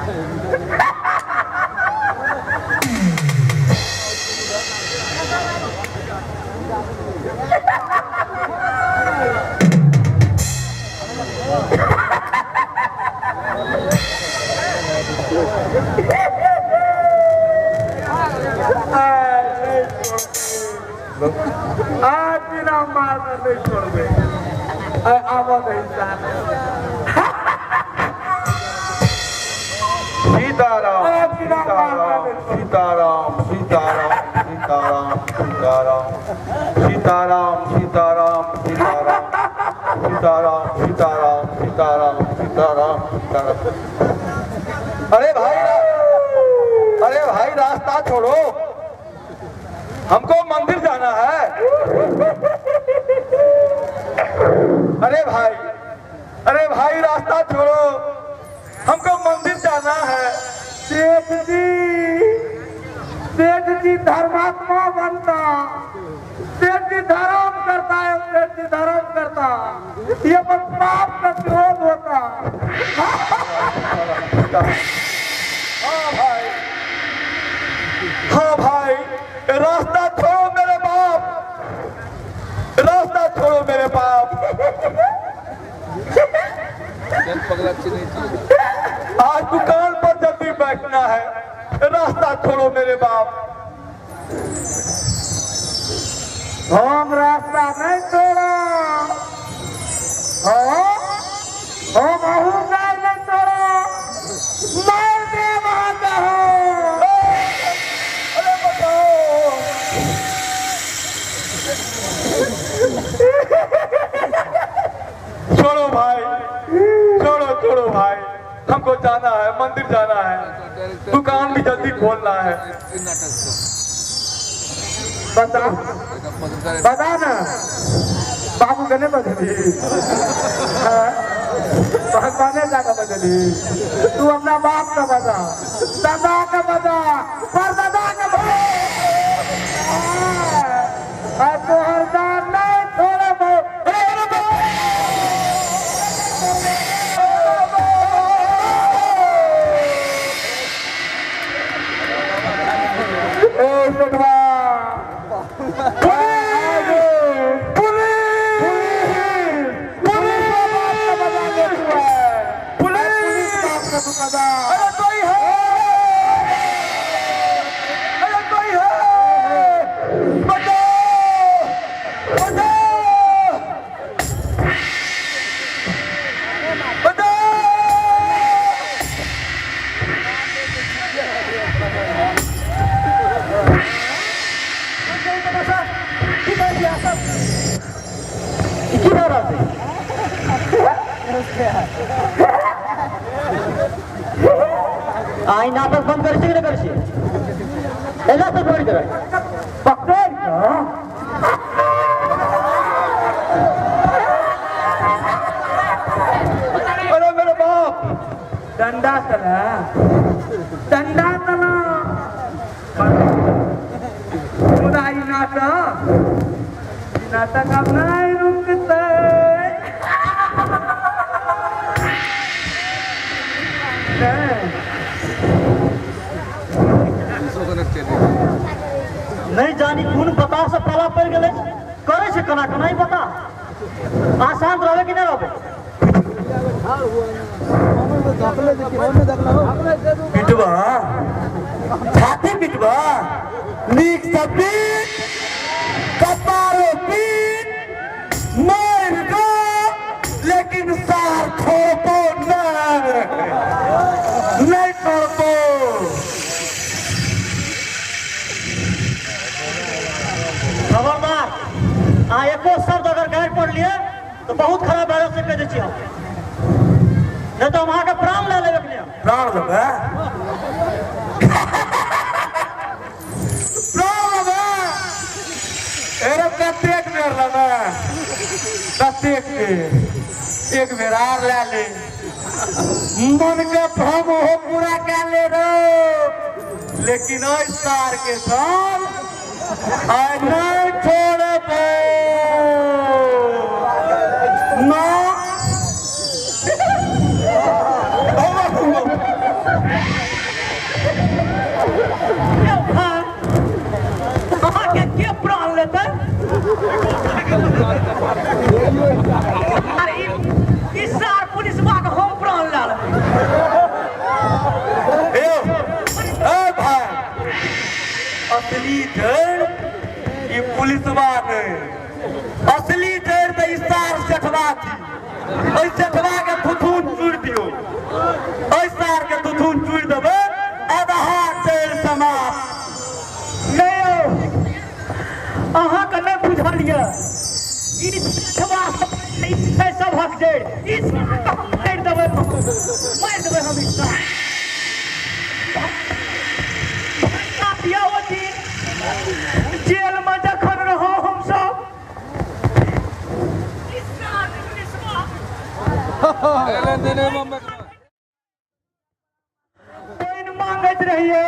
आज बिना मारना नहीं छोड़ दे आवाज इंसान सीताराम सीताराम सीताराम सीताराम सीताराम सीताराम सीताराम सीताराम सीताराम सीताराम सीताराम सीताराम सीताराम। अरे भाई रास्ता छोड़ो, हमको मंदिर जाना है। अरे भाई रास्ता छोड़ो, हमको मंदिर जाना है। सेठ जी धर्मात्मा बनता, सेठ जी धर्म करता है, सेठ जी धर्म करता, ये बस पाप का विरोध होता। हाँ भाई रास्ता छोड़ो मेरे बाप, रास्ता छोड़ो मेरे बाप। आज दुकान पर जल्दी बैठना है, रास्ता छोड़ो मेरे बाप। हम रास्ता नहीं छोड़ा, हम नहीं छोड़ा, मार दे वहां का हो। अरे बताओ छोड़ो भाई, छोड़ो भाई, हमको जाना है, मंदिर जाना है, दुकान भी जल्दी खोलना है। बता ना बाबू कहने बदली कहने जाकर बदली, तू अपना बाप का बता, दादा का बता, पर दादा का बता। तो हरदार नहीं छोड़े आई नाटक बंद करशी की करशी एला तो बंद कर पकड़ अरे मेरे बाप डंडा चला खुदाई नाटक अब नहीं रुकते। नहीं जानी कौन बता से पला पड़ गए करे से कना कना ही बता आसान रहे कि नहीं रहे पिटवा छाती पिटवा नीक सब्जी कपारो पीट मार दो लेकिन सार छोड़ो नहीं छोड़ो। खबरदार एको शब्द अगर गाय पढ़ लिए तो बहुत खराब बात से कह दीजिए नहीं तो वहां का प्राण ले लेवे प्राण लेवे प्रत्येक बेर लेवे प्रत्येक एक बेर आर ले मन के भ्रम हो पूरा कर ले लेकिन सार के साथ नहीं छोड़े ना असली जड़ ये पुलिसवा नहीं, असली जड़ तो इस सार सेठवा थी। ओइ सेठवा के थुथुन चूड़ दियो, ओइ सार के थुथुन चूड़ देबे, आधा जड़ समाप्त। नहीं हो अहाँ के नहीं बुझलिए ई सेठवा सब हक दे ई मार देबै हम ई जेल में जखन रहो हम सब पानि मांगैत रहिए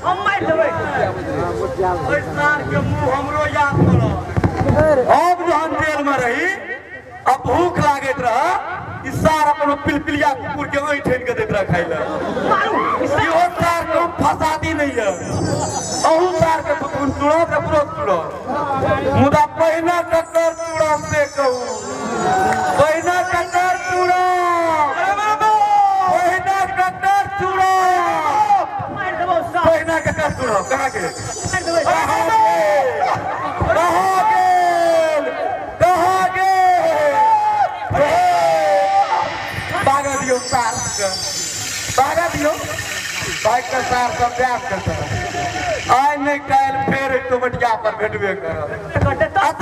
हम मारि देबै ओइ सार के मुंह हमरो याद पड़ल। हम जहन जेल में रही अब भूख लागत रहा, इस सार अपन पिलपिलिया कुकुर के ऐठन के देत रहा खाइ ले। इहो सार के फसादी नहीं है, अहू सार के तुम चूड़ा के पुरो चूड़ा मुदा पहिना ककर चूड़ा से कहू, पहिना ककर चूड़ा, पहिना ककर चूड़ा, पहिना ककर चूड़ा कहाँ के बागा दियो सार के, बागा दियो बाइक का सार सब ब्यास करता आय नहीं काल फेर कमटिया पर भेटबे करब।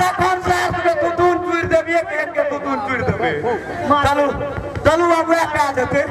तखन सार के तुतुन चूड़ देबिए, के तुतुन चूड़ देबे। चलू चलू अब वह काज हेतै,